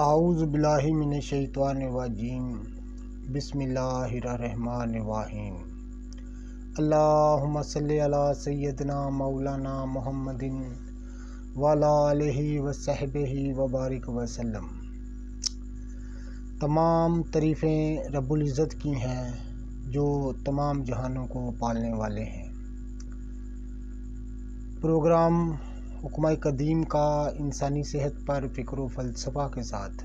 اعوذ باللہ من الشیطان الرجیم بسم اللہ الرحمن الرحیم اللہم صلی علی سیدنا مولانا محمد وعلی آلہ وصحبہ وبارک وسلم۔ تمام تعریفیں رب العزت کی ہیں جو تمام جہانوں کو پالنے والے ہیں۔ پروگرام حکمہ قدیم کا انسانی صحت پر فکر و فلسفہ کے ساتھ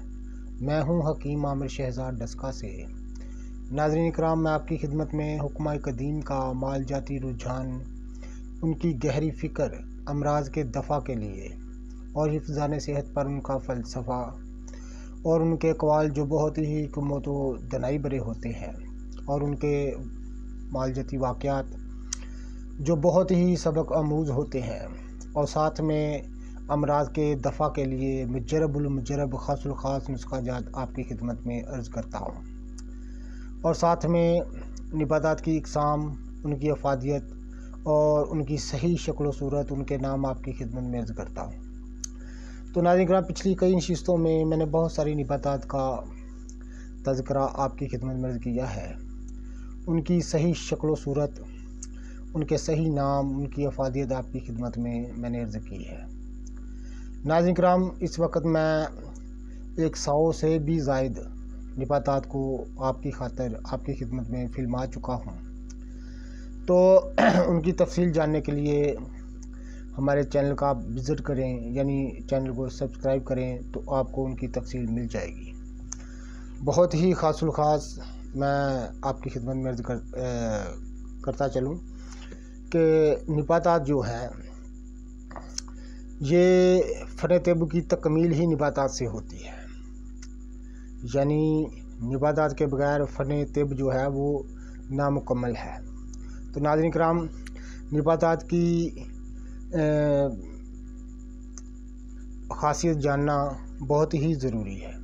میں ہوں حکیم عامر شہزاد ڈسکا سے۔ ناظرین اکرام، میں آپ کی خدمت میں حکمہ قدیم کا مال جاتی رجحان، ان کی گہری فکر امراض کے دفع کے لیے اور حفظان صحت پر ان کا فلسفہ اور ان کے اقوال جو بہت ہی حکمت و دانائی بھرے ہوتے ہیں اور ان کے مال جاتی واقعات جو بہت ہی سبق آموز ہوتے ہیں، اور ساتھ میں امراض کے دفع کے لیے مجرب المجرب خاص الخاص نسخہ جات آپ کی خدمت میں عرض کرتا ہوں، اور ساتھ میں نباتات کی اقسام، ان کی افادیت اور ان کی صحیح شکل و صورت، ان کے نام آپ کی خدمت میں عرض کرتا ہوں۔ تو ناظرین کرام، پچھلی کئی نشستوں میں میں نے بہت ساری نباتات کا تذکرہ آپ کی خدمت میں عرض کیا ہے، ان کی صحیح شکل و صورت، ان کے صحیح نام، ان کی افادیت آپ کی خدمت میں نے عرض کی ہے۔ ناظرین کرام، اس وقت میں 100 سے بھی زائد نباتات کو آپ کی خاطر آپ کی خدمت میں فلما چکا ہوں، تو ان کی تفصیل جاننے کے لیے ہمارے چینل کا آپ وزٹ کریں، یعنی چینل کو سبسکرائب کریں تو آپ کو ان کی تفصیل مل جائے گی۔ بہت ہی خاص الخاص میں آپ کی خدمت میں عرض کرتا چلوں کہ نباتات جو ہیں یہ فن طب کی تکمیل ہی نباتات سے ہوتی ہے، یعنی نباتات کے بغیر فن طب جو ہے وہ نامکمل ہے۔ تو ناظرین کرام، نباتات کی خاصیت جاننا بہت ہی ضروری ہے،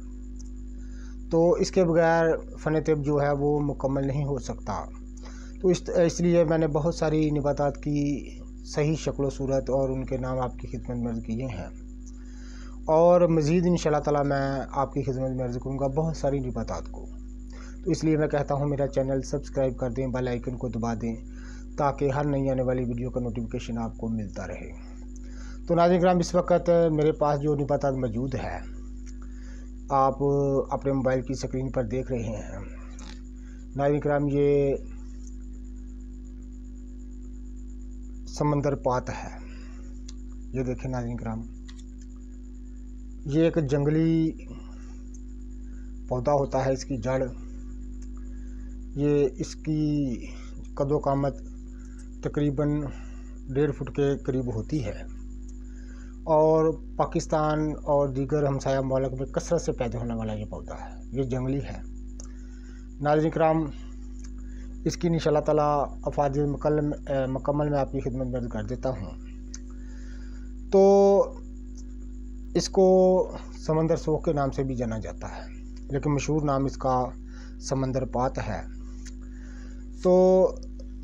تو اس کے بغیر فن طب جو ہے وہ مکمل نہیں ہو سکتا۔ تو اس لیے میں نے بہت ساری نباتات کی صحیح شکل و صورت اور ان کے نام آپ کی خدمت میں عرض کیے ہیں، اور مزید انشاءاللہ تعالی میں آپ کی خدمت میں عرض کروں گا بہت ساری نباتات کو۔ تو اس لیے میں کہتا ہوں میرا چینل سبسکرائب کر دیں، بیل آئیکن کو دبا دیں تاکہ ہر نئی آنے والی ویڈیو کا نوٹیفیکیشن آپ کو ملتا رہے۔ تو ناظرین کرام، اس وقت میرے پاس جو نباتات موجود ہے آپ اپنے موبائل کی اسکرین پر دیکھ رہے ہیں۔ ناظرین کرام، یہ سمندر پات ہے، یہ دیکھیں ناظرین کرام، یہ ایک جنگلی پودا ہوتا ہے، اس کی جڑ، یہ اس کی قد و قامت تقریباً 1.5 فٹ کے قریب ہوتی ہے، اور پاکستان اور دیگر ہمسایہ ممالک میں کثرت سے پیدا ہونے والا یہ پودا ہے، یہ جنگلی ہے۔ ناظرین کرام، اس کی انشاءاللہ تعالی افادیت مکمل میں آپ کی خدمت میں عرض کر دیتا ہوں۔ تو اس کو سمندر سوخ کے نام سے بھی جانا جاتا ہے، لیکن مشہور نام اس کا سمندر پات ہے۔ تو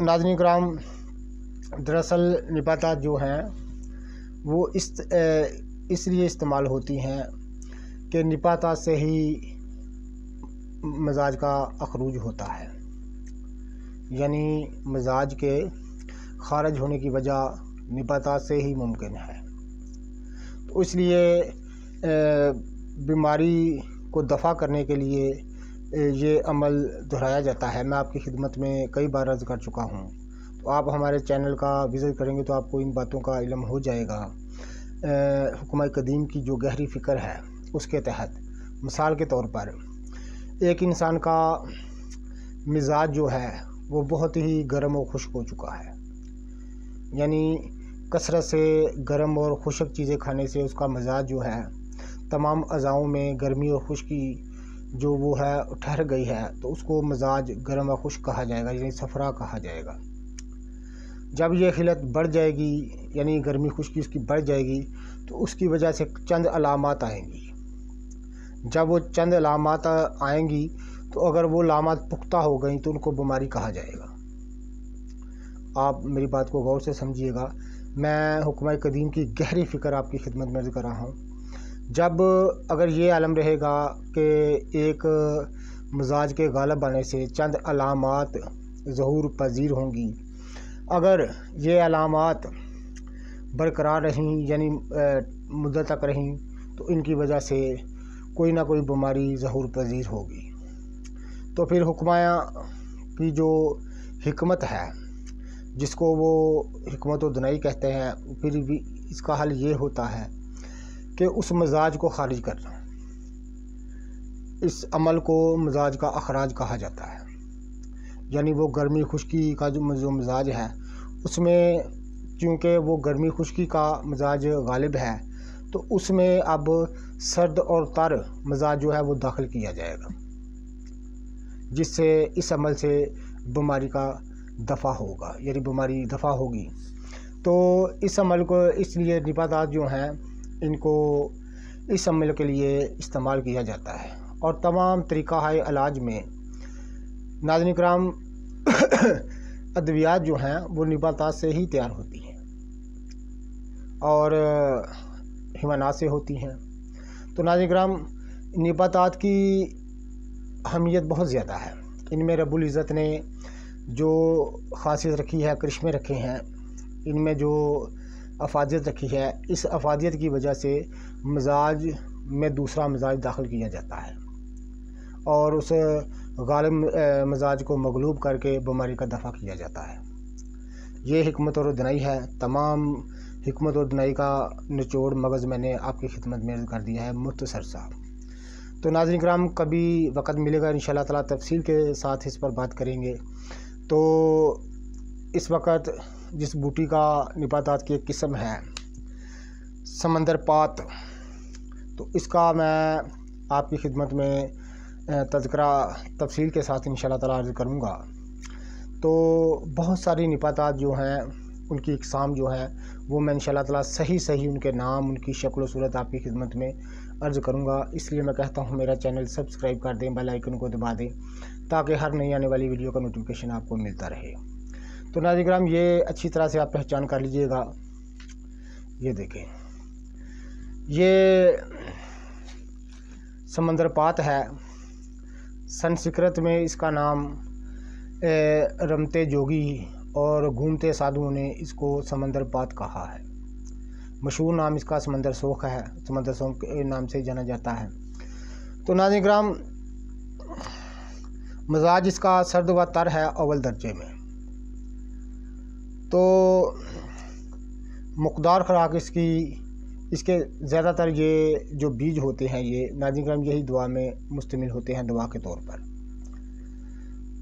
ناظرین کرام، دراصل نباتات جو ہیں وہ اس لیے استعمال ہوتی ہیں کہ نباتات سے ہی مزاج کا اخروج ہوتا ہے، یعنی مزاج کے خارج ہونے کی وجہ نباتات سے ہی ممکن ہے۔ تو اس لیے بیماری کو دفع کرنے کے لیے یہ عمل دہرایا جاتا ہے۔ میں آپ کی خدمت میں کئی بار عرض کر چکا ہوں، تو آپ ہمارے چینل کا وزٹ کریں گے تو آپ کو ان باتوں کا علم ہو جائے گا۔ حکمہ قدیم کی جو گہری فکر ہے اس کے تحت، مثال کے طور پر ایک انسان کا مزاج جو ہے وہ بہت ہی گرم و خشک ہو چکا ہے، یعنی کثرت سے گرم اور خشک چیزیں کھانے سے اس کا مزاج جو ہے تمام اعضاؤں میں گرمی اور خشکی جو وہ ہے ٹھہر گئی ہے، تو اس کو مزاج گرم و خشک کہا جائے گا، یعنی صفرا کہا جائے گا۔ جب یہ خلت بڑھ جائے گی، یعنی گرمی خشکی اس کی بڑھ جائے گی، تو اس کی وجہ سے چند علامات آئیں گی۔ جب وہ چند علامات آئیں گی تو اگر وہ علامات پختہ ہو گئیں تو ان کو بیماری کہا جائے گا۔ آپ میری بات کو غور سے سمجھیے گا، میں حکمہ قدیم کی گہری فکر آپ کی خدمت میں عرض کر رہا ہوں جب اگر یہ عالم رہے گا کہ ایک مزاج کے غالب آنے سے چند علامات ظہور پذیر ہوں گی، اگر یہ علامات برقرار رہیں یعنی مدت تک رہیں تو ان کی وجہ سے کوئی نہ کوئی بیماری ظہور پذیر ہوگی۔ تو پھر حکمایہ کی جو حکمت ہے، جس کو وہ حکمت و دنائی کہتے ہیں، پھر بھی اس کا حل یہ ہوتا ہے کہ اس مزاج کو خارج کرنا۔ اس عمل کو مزاج کا اخراج کہا جاتا ہے، یعنی وہ گرمی خشکی کا جو مزاج ہے، اس میں چونکہ وہ گرمی خشکی کا مزاج غالب ہے تو اس میں اب سرد اور تر مزاج جو ہے وہ داخل کیا جائے گا، جس سے اس عمل سے بیماری کا دفع ہوگا، یعنی بیماری دفع ہوگی۔ تو اس عمل کو اس لیے نباتات جو ہیں ان کو اس عمل کے لیے استعمال کیا جاتا ہے، اور تمام طریقہ علاج میں ناظرین کرام ادویات جو ہیں وہ نباتات سے ہی تیار ہوتی ہیں اور حیوانات سے ہوتی ہیں۔ تو ناظرین کرام نباتات کی اہمیت بہت زیادہ ہے، ان میں رب العزت نے جو خاصیت رکھی ہے، کرشمے رکھے ہیں، ان میں جو افادیت رکھی ہے، اس افادیت کی وجہ سے مزاج میں دوسرا مزاج داخل کیا جاتا ہے اور اس غالب مزاج کو مغلوب کر کے بیماری کا دفع کیا جاتا ہے۔ یہ حکمت اور دنائی ہے۔ تمام حکمت اور دنائی کا نچوڑ مغز میں نے آپ کی خدمت میں کر دیا ہے مختصر سا۔ تو ناظرین کرام کبھی وقت ملے گا انشاءاللہ تعالیٰ تفصیل کے ساتھ اس پر بات کریں گے۔ تو اس وقت جس بوٹی کا نباتات کی ایک قسم ہے سمندر پات، تو اس کا میں آپ کی خدمت میں تذکرہ تفصیل کے ساتھ انشاءاللہ تعالیٰ عرض کروں گا۔ تو بہت ساری نباتات جو ہیں ان کی اقسام جو ہیں وہ میں انشاءاللہ تعالیٰ صحیح ان کے نام، ان کی شکل و صورت آپ کی خدمت میں عرض کروں گا۔ اس لیے میں کہتا ہوں میرا چینل سبسکرائب کر دیں، بیل آئیکن کو دبا دیں تاکہ ہر نئی آنے والی ویڈیو کا نوٹیفیکیشن آپ کو ملتا رہے۔ تو ناظرین کرام یہ اچھی طرح سے آپ پہچان کر لیجئے گا۔ یہ دیکھیں، یہ سمندر پات ہے۔ سنسکرت میں اس کا نام رمتے جوگی اور گھومتے سادھوؤں نے اس کو سمندر پات کہا ہے۔ مشہور نام اس کا سمندر سوکھ ہے، سمندر سوکھ کے نام سے جانا جاتا ہے۔ تو ناظرین کرام مزاج اس کا سرد و تر ہے اول درجے میں۔ تو مقدار خوراک اس کے زیادہ تر یہ جو بیج ہوتے ہیں یہ ناظرین کرام یہی دوا میں مشتمل ہوتے ہیں دوا کے طور پر۔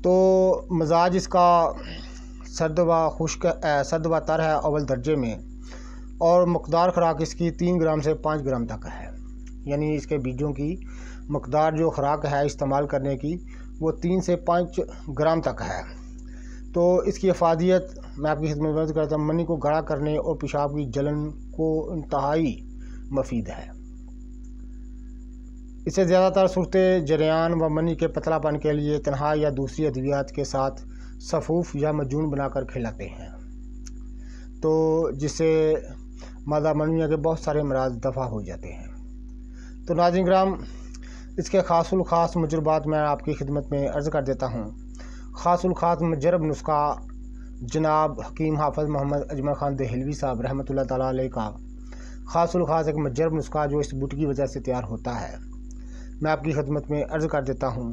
تو مزاج اس کا سرد و تر ہے اول درجے میں، اور مقدار خوراک اس کی 3 گرام سے 5 گرام تک ہے، یعنی اس کے بیجوں کی مقدار جو خوراک ہے استعمال کرنے کی وہ 3 سے 5 گرام تک ہے۔ تو اس کی افادیت میں آپ کی خدمت میں عرض کرتا ہوں، منی کو گاڑھا کرنے اور پیشاب کی جلن کو انتہائی مفید ہے۔ اسے زیادہ تر صورت جریان و منی کے پتلا پن کے لیے تنہا یا دوسری ادویات کے ساتھ صفوف یا مجون بنا کر کھلاتے ہیں، تو جس سے مادہ منویہ کے بہت سارے امراض دفع ہو جاتے ہیں۔ تو ناظرین کرام اس کے خاص الخاص مجربات میں آپ کی خدمت میں عرض کر دیتا ہوں۔ خاص الخاص مجرب نسخہ جناب حکیم حافظ محمد اجمل خان دہلوی صاحب رحمۃ اللہ تعالیٰ علیہ کا خاص الخاص ایک مجرب نسخہ جو اس بوٹی کی وجہ سے تیار ہوتا ہے، میں آپ کی خدمت میں عرض کر دیتا ہوں۔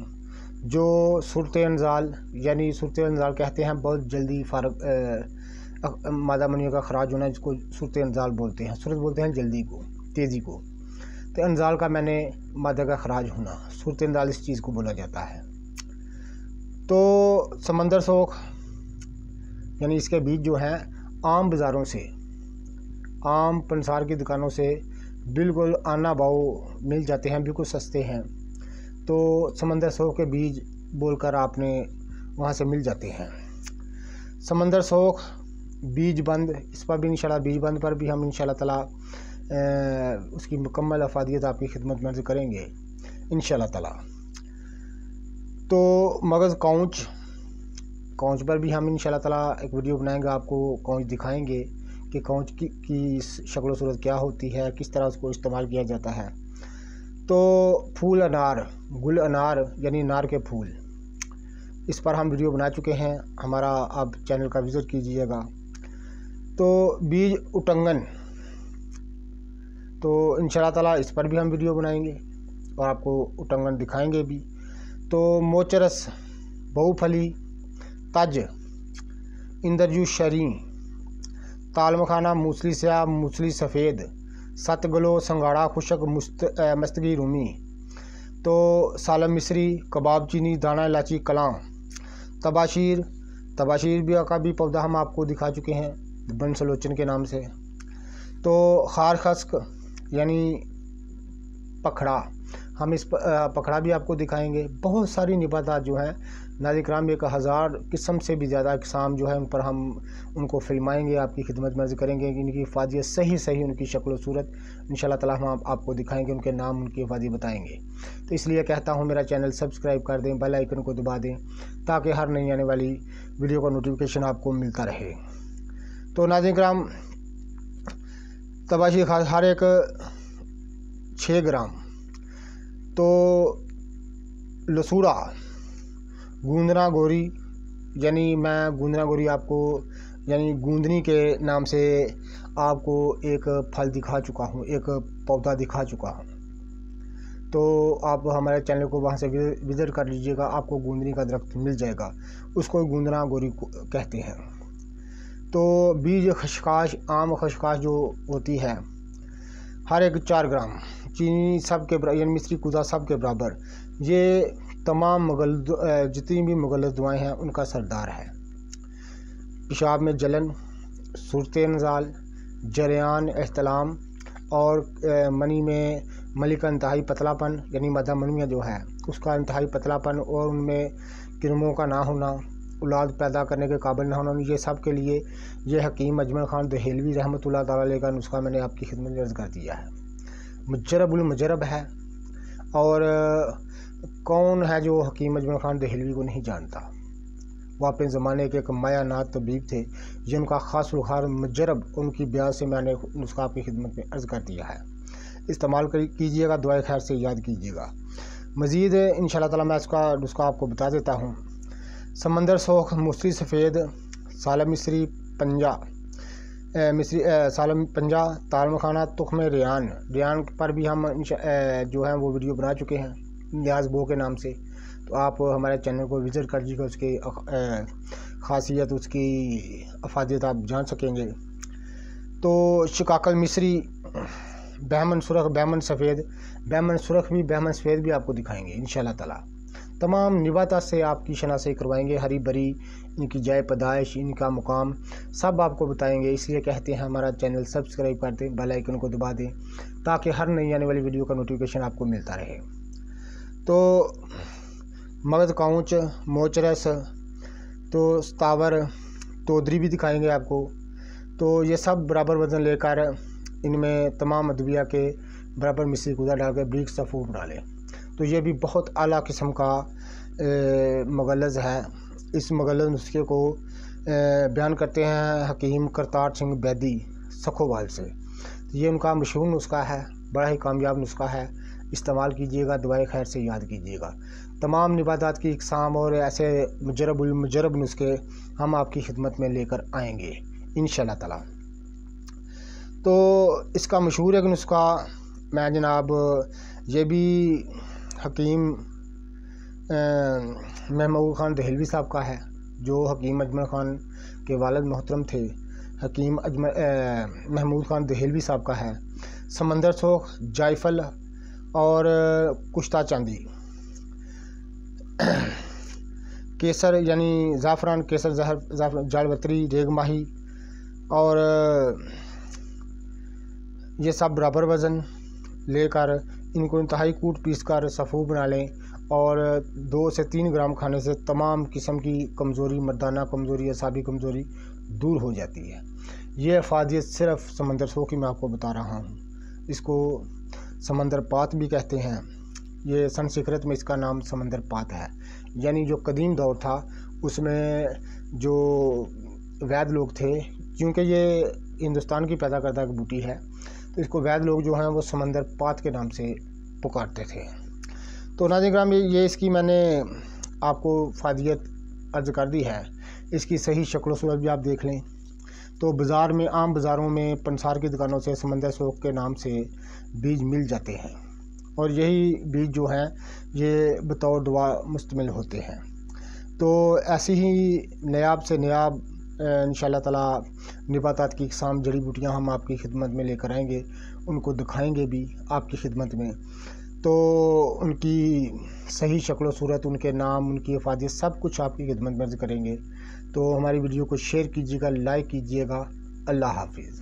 جو صورت انزال، یعنی صورت انزال کہتے ہیں بہت جلدی مادہ منویہ کا خراج ہونا، جس کو صورت انزال بولتے ہیں۔ صورت بولتے ہیں جلدی کو، تیزی کو، تو انزال کا میں نے مادہ کا خراج ہونا، صورت انزال اس چیز کو بولا جاتا ہے۔ تو سمندر سوکھ یعنی اس کے بیج جو ہیں عام بازاروں سے، عام پنسار کی دکانوں سے بالکل آنا باؤ مل جاتے ہیں، بالکل سستے ہیں۔ تو سمندر سوکھ کے بیج بول کر آپ نے وہاں سے مل جاتے ہیں۔ سمندر سوکھ بیج بند، اس پر بھی انشاءاللہ بیج بند پر بھی ہم انشاءاللہ تعالیٰ اس کی مکمل افادیت آپ کی خدمت میں عرض کریں گے انشاءاللہ تعالیٰ۔ تو مغز کونچ پر بھی ہم انشاءاللہ تعالیٰ ایک ویڈیو بنائیں گے، آپ کو کونچ دکھائیں گے کہ کونچ کی شکل و صورت کیا ہوتی ہے، کس طرح اس کو استعمال کیا جاتا ہے۔ تو پھول انار، گل انار یعنی انار کے پھول، اس پر ہم ویڈیو بنا چکے ہیں، ہمارا آپ چینل کا وزٹ کیجئے گا۔ تو بیج اٹنگن، تو انشاءاللہ تعالیٰ اس پر بھی ہم ویڈیو بنائیں گے اور آپ کو اٹنگن دکھائیں گے بھی۔ تو موچرس، بہو پھلی، تج، اندرجو شریں، تال مکھانا، موسلی سیاہ، موسلی سفید، ست گلو، سنگاڑا خشک، مستگی رومی، تو سالم مصری، کباب چینی، دانہ الائچی، کلاں، تباشیر کا بھی پودا ہم آپ کو دکھا چکے ہیں بن سلوچن کے نام سے۔ تو خار خسک یعنی پکھڑا، ہم اس پکھڑا بھی آپ کو دکھائیں گے۔ بہت ساری نباتات جو ہیں ناظرین کرام، 1000 قسم سے بھی زیادہ اقسام جو ہے ان پر ہم ان کو فلمائیں گے، آپ کی خدمت میں عرض کریں گے کہ ان کی افادیت صحیح ان کی شکل و صورت انشاءاللہ تعالیٰ ہم آپ کو دکھائیں گے، ان کے نام، ان کی افادیت بتائیں گے۔ تو اس لیے کہتا ہوں میرا چینل سبسکرائب کر دیں، بیل آئیکن کو دبا دیں تاکہ ہر نئی آنے والی ویڈیو کا نوٹیفیکیشن آپ کو ملتا رہے۔ تو ناظرین کرام، تباشیر ہر ایک 6 گرام، تو لسوڑا، گوندنا گوری، یعنی میں گوندنا گوری آپ کو یعنی گوندنی کے نام سے آپ کو ایک پھل دکھا چکا ہوں، ایک پودا دکھا چکا ہوں۔ تو آپ ہمارے چینل کو وہاں سے وزٹ کر لیجئے گا، آپ کو گوندنی کا درخت مل جائے گا، اس کو گوندنا گوری کہتے ہیں۔ تو بیج خشخاش، عام خشخاش جو ہوتی ہے، ہر ایک 4 گرام، چینی سب کے برابر، یعنی مصری کوزہ سب کے برابر، یہ تمام جتنی بھی مغلظ دوائیں ہیں ان کا سردار ہے۔ پیشاب میں جلن، صورت نزال، جریان، احتلام، اور منی میں ملی کا انتہائی پتلا پن، یعنی مادہ منویہ جو ہے اس کا انتہائی پتلا پن، اور ان میں کرموں کا نہ ہونا، اولاد پیدا کرنے کے قابل نہ ہونا، یہ سب کے لیے یہ حکیم اجمل خان دہلوی رحمۃ اللہ تعالیٰ علیہ کا نسخہ میں نے آپ کی خدمت میں عرض کر دیا ہے۔ مجرب المجرب ہے، اور کون ہے جو حکیم اجمل خان دہلوی کو نہیں جانتا؟ وہ اپنے زمانے کے ایک مایہ ناز طبیب تھے، جن کا خاص رخار مجرب، ان کی بیان سے میں نے نسخہ آپ کی خدمت میں عرض کر دیا ہے۔ استعمال کیجئے گا، دعائے خیر سے یاد کیجئے گا۔ مزید انشاءاللہ تعالیٰ میں اس کا نسخہ آپ کو بتا دیتا ہوں۔ سمندر سوکھ، موسلی سفید، سالم مصری پنجہ، سالم پنجہ، تال مکھانا، تخم ریان پر بھی ہم جو ہیں وہ ویڈیو بنا چکے ہیں نیاز بو کے نام سے، تو آپ ہمارے چینل کو وزٹ کر لیجیے گا، اس کی خاصیت، اس کی افادیت آپ جان سکیں گے۔ تو شکاکل مصری، بہمن سرخ، بہمن سفید، بہمن سرخ بھی، بہمن سفید بھی آپ کو دکھائیں گے انشاءاللہ تعالیٰ۔ تمام نباتات سے آپ کی شناسی کروائیں گے، ہری بری، ان کی جائے پیدائش، ان کا مقام سب آپ کو بتائیں گے۔ اس لیے کہتے ہیں ہمارا چینل سبسکرائب کر دیں، بیل آئیکن کو دبا دیں تاکہ ہر نئی آنے والی ویڈیو کا نوٹیفیکیشن آپ کو ملتا رہے۔ تو مغز کاؤنچ، موچرس، تو ستاور، تودری بھی دکھائیں گے آپ کو۔ تو یہ سب برابر وزن لے کر ان میں تمام ادویہ کے برابر مصری کوزہ ڈال کے بریک صفوف ڈالیں، تو یہ بھی بہت اعلیٰ قسم کا مغلظ ہے۔ اس مغلظ نسخے کو بیان کرتے ہیں حکیم کرتار سنگھ بیدی سکھووال سے، یہ ان کا مشہور نسخہ ہے، بڑا ہی کامیاب نسخہ ہے، استعمال کیجئے گا، دعائے خیر سے یاد کیجئے گا۔ تمام نباتات کی اقسام اور ایسے مجرب المجرب نسخے ہم آپ کی خدمت میں لے کر آئیں گے انشاءاللہ تعالیٰ۔ تو اس کا مشہور ایک نسخہ میں جناب یہ بھی حکیم محمود خان دہلوی صاحب کا ہے، جو حکیم اجمل خان کے والد محترم تھے، حکیم محمود خان دہلوی صاحب کا ہے۔ سمندر سوکھ، جائفل اور کشتہ چاندی، کیسر یعنی زعفران، کیسر زعفران، جال بتری، ریگ ماہی، اور یہ سب برابر وزن لے کر ان کو انتہائی کوٹ پیس کر صفوف بنا لیں، اور 2 سے 3 گرام کھانے سے تمام قسم کی کمزوری، مردانہ کمزوری، اعصابی کمزوری دور ہو جاتی ہے۔ یہ افادیت صرف سمندر سوکھ کی میں آپ کو بتا رہا ہوں، اس کو سمندر پات بھی کہتے ہیں، یہ سنسکرت میں اس کا نام سمندر پات ہے، یعنی جو قدیم دور تھا اس میں جو وید لوگ تھے، کیونکہ یہ ہندوستان کی پیدا کردہ ایک بوٹی ہے، تو اس کو وید لوگ جو ہیں وہ سمندر پات کے نام سے پکارتے تھے۔ تو ناظرین کرام یہ اس کی میں نے آپ کو فائدیت عرض کر دی ہے۔ اس کی صحیح شکل و صورت بھی آپ دیکھ لیں تو بازار میں عام بازاروں میں پنسار کی دکانوں سے سمندر سوگ کے نام سے بیج مل جاتے ہیں، اور یہی بیج جو ہیں یہ بطور دوا مستعمل ہوتے ہیں۔ تو ایسی ہی نیاب سے نیاب انشاءاللہ تعالی نباتات کی اقسام جڑی بوٹیاں ہم آپ کی خدمت میں لے کر آئیں گے، ان کو دکھائیں گے بھی آپ کی خدمت میں، تو ان کی صحیح شکل و صورت، ان کے نام، ان کی افادیت سب کچھ آپ کی خدمت میں عرض کریں گے۔ تو ہماری ویڈیو کو شیئر کیجیے گا، لائک کیجیے گا۔ اللہ حافظ۔